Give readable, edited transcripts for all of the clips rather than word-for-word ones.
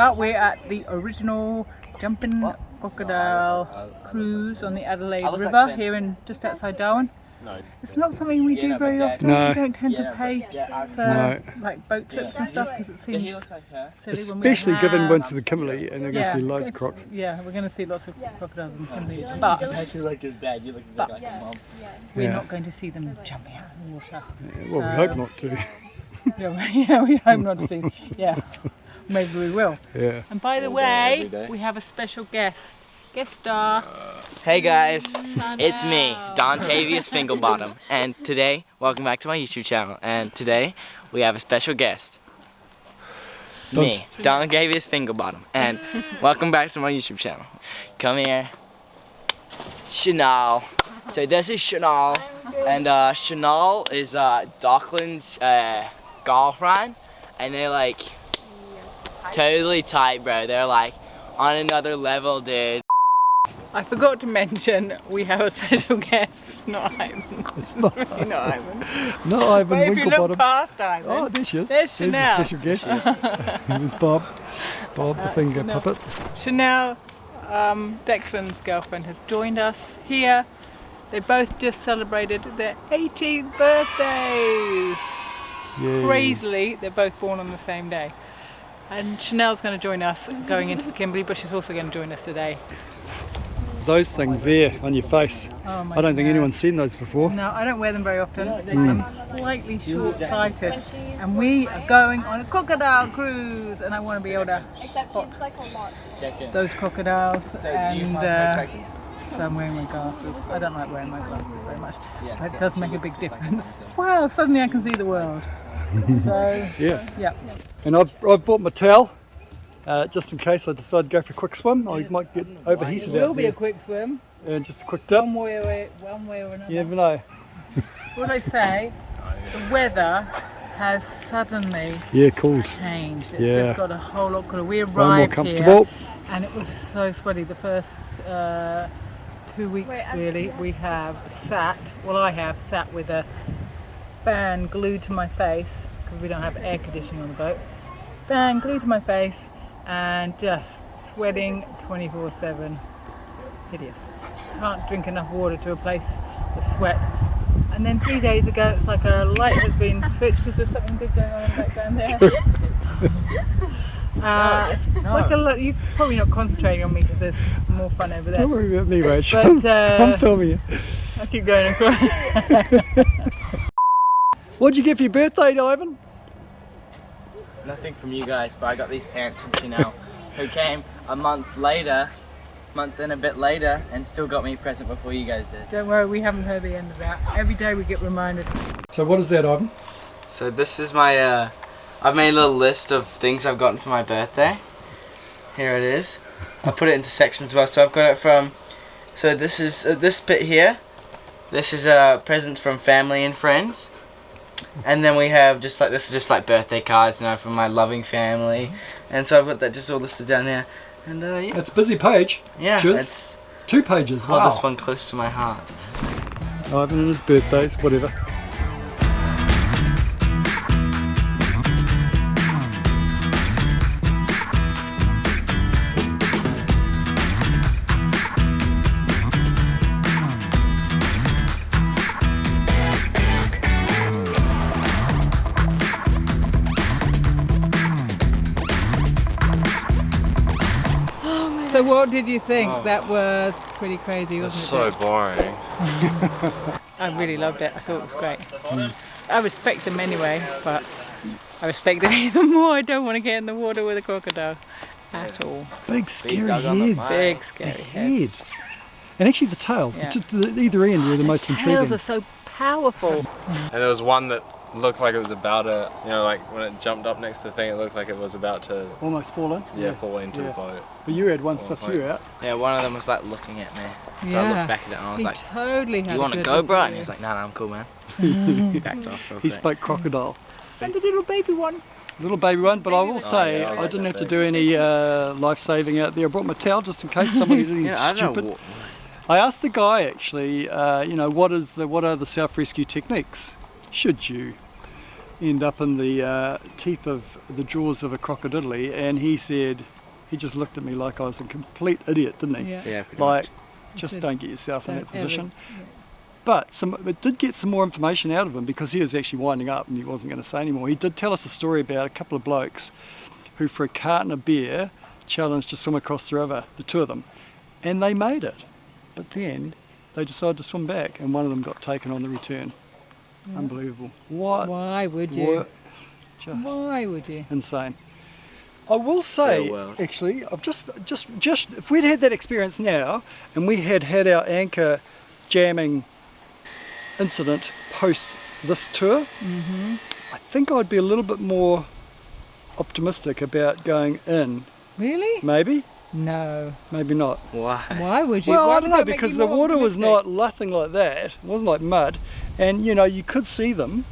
But we're at the original jumping crocodile cruise on the Adelaide River here in just outside Darwin. No. It's not something we do very often. No. We don't tend to pay for like boat trips and stuff because it seems silly. Especially given winter the Kimberley, and they're going to see loads of crocs. Yeah, we're going to see lots of crocodiles in Kimberley. But exactly like his dad. You look exactly like his mum. We're not going to see them jumping out of the water. Well, we hope not to. Yeah, we hope not to see. Yeah, maybe we will. Yeah. And by the way, we have a special guest star. Hey guys, it's me, Dontavius Fingerbottom, and today, welcome back to my YouTube channel, and today we have a special guest. Me, Dontavius Fingerbottom, and welcome back to my YouTube channel. Come here. Chanel. So this is Chanel, and Chanel is Dockland's girlfriend, and they're like totally tight, bro. They're like on another level, dude. I forgot to mention we have a special guest. It's not Ivan. It's not really not Ivan. Not Ivan But if you look Winklebottom. past Ivan, Oh, there she is. there's Chanel. There's a special guest. There's Bob. Bob the finger Chanel. puppet. Chanel, Declan's girlfriend, has joined us here. They both just celebrated their 18th birthdays. Yay. Crazily, they're both born on the same day. And Chanel's going to join us going into the Kimberley, but she's also going to join us today. Those things there on your face. Oh my I don't think God. anyone's seen those before. No, I don't wear them very often. I'm slightly short-sighted, and we are going on a crocodile cruise, and I want to be able to spot those crocodiles. And so I'm wearing my glasses. I don't like wearing my glasses very much. It does make a big difference. Wow! Suddenly I can see the world. So yeah. And I've bought my towel. Just in case I decide to go for a quick swim, I might get overheated It will out be there. a quick swim. And just a quick dip. One way or another. You never know. What I say, the weather has suddenly Cooled. changed. It's just got a whole lot cooler. We Way more arrived comfortable. here and it was so sweaty. The first 2 weeks really we have sat, I have sat with a fan glued to my face because we don't have air conditioning on the boat. Fan glued to my face and just sweating 24/7. Hideous. Can't drink enough water to replace the sweat. And then 3 days ago, it's like a light has been switched. Is there something good going on in the background there? It's like you're probably not concentrating on me because there's more fun over there. Don't worry about me, Rach. But, I'm filming you. I keep going across. What'd you get for your birthday, Ivan? Nothing from you guys, but I got these pants from Chanel, who came a month and a bit later, and still got me a present before you guys did. Don't worry, we haven't heard the end of that. Every day we get reminded. So what is that, Ivan? So this is my, I've made a little list of things I've gotten for my birthday. Here it is. I put it into sections as well, so I've got it from, so this is, this bit here, this is presents from family and friends. And then we have this is just like birthday cards, from my loving family. And so I've got that just all listed down there. And yeah. It's a busy page. Yeah, it's 2 pages. Wow. Hold this one close to my heart. Ivan and his birthdays, whatever. So what did you think? That was pretty crazy, wasn't it? So boring. I really loved it. I thought it was great. I respect them anyway, but I respect it even more. I don't want to get in the water with a crocodile at all. Big scary dug on the heads. Big scary heads. Head. And actually the tail, either end were the most Tails intriguing. are so powerful. And there was one that looked like it was about to, like when it jumped up next to the thing, it looked like it was about to Almost fall in? fall into the boat. But you had one sus you out. Yeah, one of them was like looking at me. So I looked back at it and I was He like, totally had you want to go, bro? And he was like, nah, I'm cool, man. He backed off real He quick. spoke crocodile. And the little baby one. Little baby one, but I will say yeah, I I like didn't that have to big. do any life saving out there. I brought my towel just in case somebody did anything I don't stupid. know. I asked the guy actually, what are the self-rescue techniques? Should you end up in the teeth of the jaws of a crocodile? And he said, he just looked at me like I was a complete idiot, didn't he? Yeah. Yeah, pretty Like, much. just don't get yourself in Don't that position. ever- But it did get some more information out of him, because he was actually winding up and he wasn't going to say anymore. He did tell us a story about a couple of blokes who, for a carton of beer, challenged to swim across the river, the two of them, and they made it. But then they decided to swim back, and one of them got taken on the return. Yeah. Unbelievable. What? Why would you? What? Just Why would you? insane. I will say, Real world. actually, I've just if we'd had that experience now, and we had our anchor jamming incident post this tour, I think I'd be a little bit more optimistic about going in. Really? Maybe, No. maybe not. Why? Why would you? Well, Why I would don't know, that make because you the more water was optimistic? not nothing like that. It wasn't like mud, and you know, you could see them.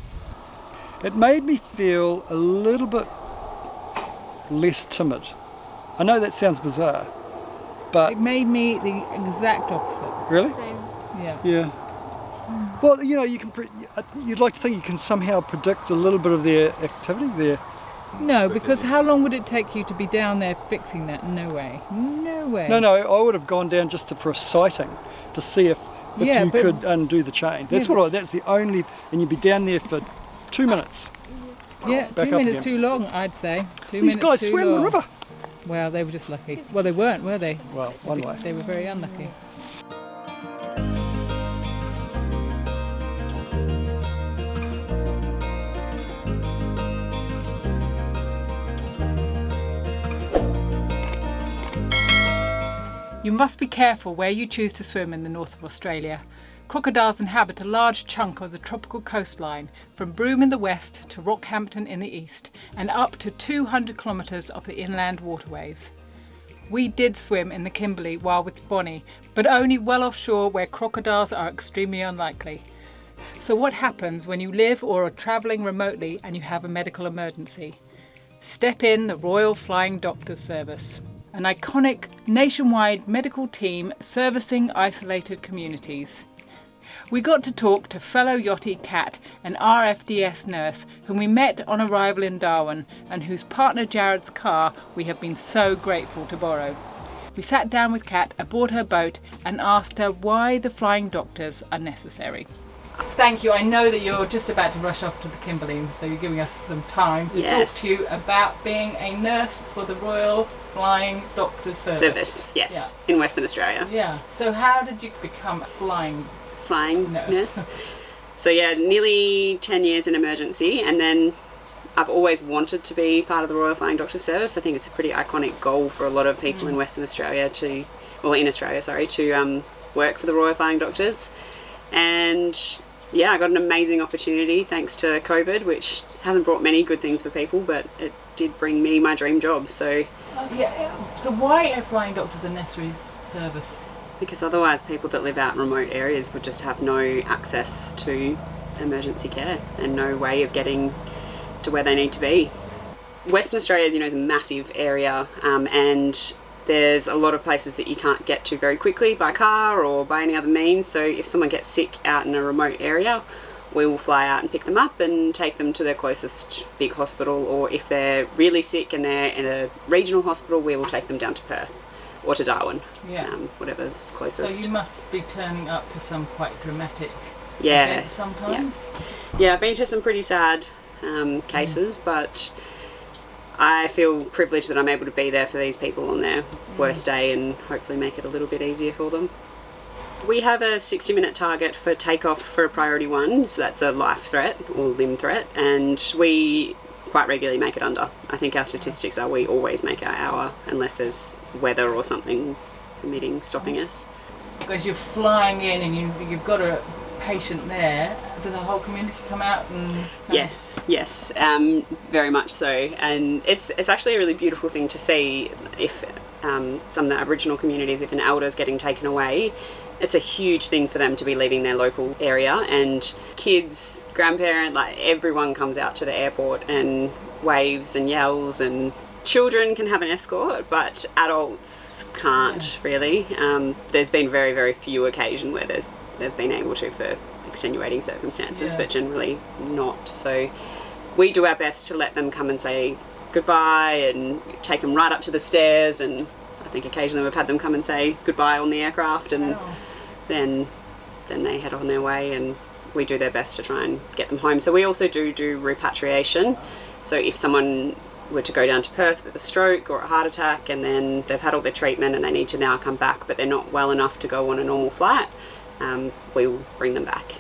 It made me feel a little bit less timid. I know that sounds bizarre, but It made me the exact opposite. really, Yeah. yeah. Well, you know, you can. You'd like to think you can somehow predict a little bit of their activity there. No, because how long would it take you to be down there fixing that? No way. No way. No, I would have gone down just for a sighting to see if Yeah, you but- could undo the chain. That's Yeah, that's the only, and you'd be down there for 2 minutes. Yeah, Back 2 up minutes again. too long, I'd say. These 2 minutes guys too swam long. the river. Well, they were just lucky. Well, they weren't, were they? Well, one way. They were very unlucky. You must be careful where you choose to swim in the north of Australia. Crocodiles inhabit a large chunk of the tropical coastline, from Broome in the west to Rockhampton in the east, and up to 200 kilometres of the inland waterways. We did swim in the Kimberley while with Bonnie, but only well offshore where crocodiles are extremely unlikely. So what happens when you live or are travelling remotely and you have a medical emergency? Step in the Royal Flying Doctors Service, an iconic nationwide medical team servicing isolated communities. We got to talk to fellow yachty Kat, an RFDS nurse whom we met on arrival in Darwin and whose partner Jared's car we have been so grateful to borrow. We sat down with Kat aboard her boat and asked her why the flying doctors are necessary. Thank you. I know that you're just about to rush off to the Kimberley, so you're giving us some time to Yes. talk to you about being a nurse for the Royal Flying Doctors Service. Yes, in Western Australia. Yeah. So how did you become a flying Flying nurse? nurse. So yeah, nearly 10 years in emergency, and then I've always wanted to be part of the Royal Flying Doctor Service. I think it's a pretty iconic goal for a lot of people in Western Australia to work for the Royal Flying Doctors. And yeah, I got an amazing opportunity thanks to COVID, which hasn't brought many good things for people, but it did bring me my dream job. So So why are flying doctors a necessary service? because otherwise people that live out in remote areas would just have no access to emergency care and no way of getting to where they need to be. Western Australia, as you know, is a massive area, and there's a lot of places that you can't get to very quickly by car or by any other means. So if someone gets sick out in a remote area, we will fly out and pick them up and take them to their closest big hospital, or if they're really sick and they're in a regional hospital, we will take them down to Perth or to Darwin, Yeah. whatever's closest. So you must be turning up to some quite dramatic Yeah. events sometimes. Yeah, I've been to some pretty sad cases, but I feel privileged that I'm able to be there for these people on their worst day and hopefully make it a little bit easier for them. We have a 60-minute target for takeoff for a priority 1, so that's a life threat or limb threat, and we quite regularly make it under. I think our statistics are we always make our hour unless there's weather or something permitting stopping us. Because you're flying in and you've got a patient there, does the whole community come out and... Yes, very much so, and it's actually a really beautiful thing to see. If some of the Aboriginal communities, if an elder's getting taken away, it's a huge thing for them to be leaving their local area, and kids, grandparents, like everyone comes out to the airport and waves and yells, and children can have an escort, but adults can't really. There's been very, very few occasions where they've been able to for extenuating circumstances, but generally not. So we do our best to let them come and say goodbye and take them right up to the stairs, and I think occasionally we've had them come and say goodbye on the aircraft, and then they head on their way, and we do their best to try and get them home. So we also do repatriation. So if someone were to go down to Perth with a stroke or a heart attack, and then they've had all their treatment and they need to now come back, but they're not well enough to go on a normal flight, we will bring them back.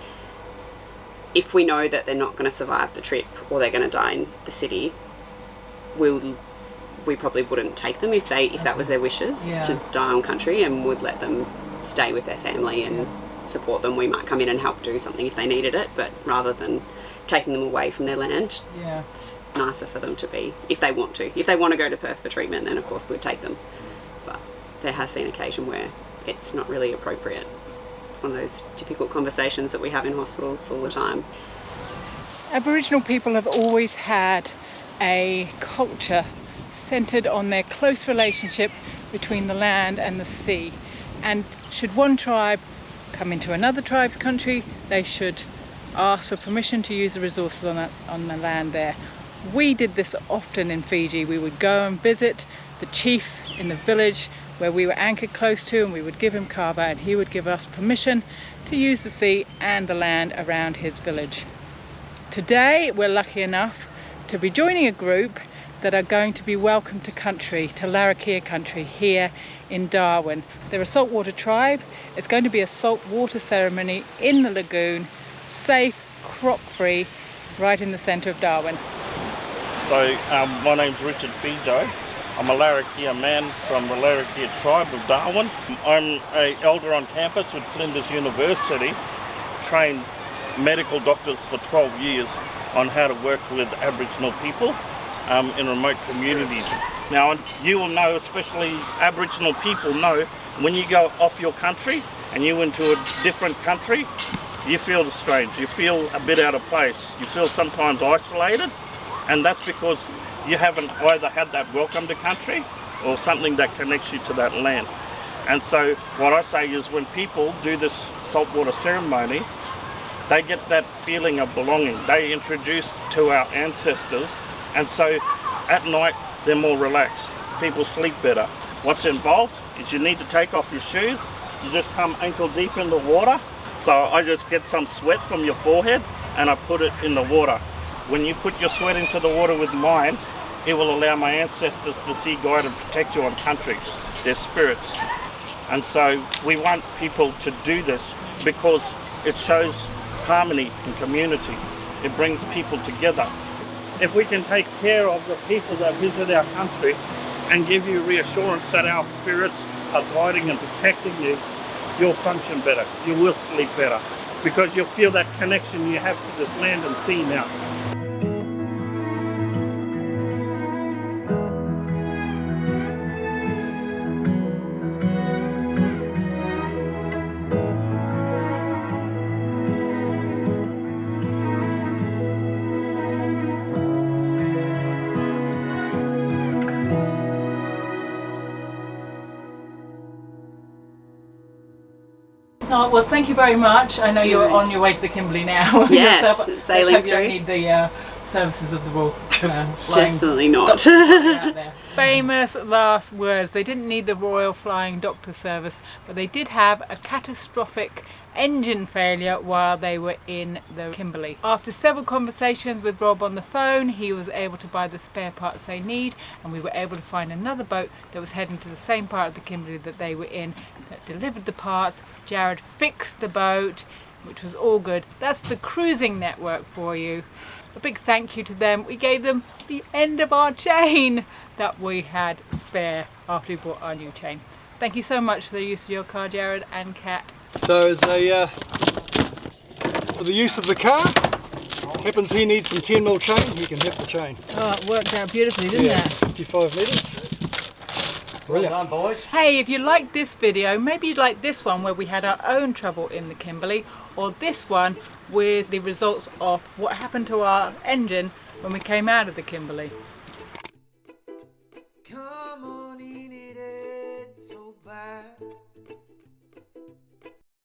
If we know that they're not going to survive the trip or they're going to die in the city, we probably wouldn't take them if that was their wishes to die on country, and would let them stay with their family and support them. We might come in and help do something if they needed it, but rather than taking them away from their land, it's nicer for them to be, if they want to. If they want to go to Perth for treatment, then of course we'd take them. But there has been occasion where it's not really appropriate. It's one of those difficult conversations that we have in hospitals all the time. Aboriginal people have always had a culture centred on their close relationship between the land and the sea. And should one tribe come into another tribe's country, they should ask for permission to use the resources on the land there. We did this often in Fiji. We would go and visit the chief in the village where we were anchored close to, and we would give him kava, and he would give us permission to use the sea and the land around his village. Today we're lucky enough to be joining a group that are going to be welcomed to country, to Larrakia country here in Darwin. They're a saltwater tribe. It's going to be a saltwater ceremony in the lagoon, safe, croc-free, right in the centre of Darwin. So my name's Richard Fejo. I'm a Larrakia man from the Larrakia tribe of Darwin. I'm an elder on campus with Flinders University, trained medical doctors for 12 years on how to work with Aboriginal people in remote communities. Now, you will know, especially Aboriginal people know, when you go off your country and you into a different country, you feel strange, you feel a bit out of place, you feel sometimes isolated, and that's because you haven't either had that welcome to country or something that connects you to that land. And so what I say is, when people do this saltwater ceremony, they get that feeling of belonging. They introduce to our ancestors, and so at night they're more relaxed. People sleep better. What's involved is you need to take off your shoes. You just come ankle deep in the water. So I just get some sweat from your forehead and I put it in the water. When you put your sweat into the water with mine, it will allow my ancestors to see, guide and protect you on country, their spirits. And so we want people to do this because it shows harmony and community. It brings people together. If we can take care of the people that visit our country and give you reassurance that our spirits are guiding and protecting you, you'll function better, you will sleep better, because you'll feel that connection you have to this land and sea now. Oh, well, thank you very much. I know you're on your way to the Kimberley now. Yes, yourself. sailing Let's hope through. You don't need the services of the Royal Flying Definitely not. Doctor out there. Famous last words. They didn't need the Royal Flying Doctor Service, but they did have a catastrophic engine failure while they were in the Kimberley. After several conversations with Rob on the phone, he was able to buy the spare parts they need, and we were able to find another boat that was heading to the same part of the Kimberley that they were in that delivered the parts. Jared fixed the boat, which was all good. That's the cruising network for you. A big thank you to them. We gave them the end of our chain that we had spare after we bought our new chain. Thank you so much for the use of your car, Jared and Kat. So as a for the use of the car, happens he needs some 10mm chain, he can have the chain. Oh, it worked out beautifully, didn't it? 55 litres. Brilliant. Well done, boys. Hey, if you liked this video, maybe you'd like this one where we had our own trouble in the Kimberley, or this one with the results of what happened to our engine when we came out of the Kimberley. Come on, he needed so bad.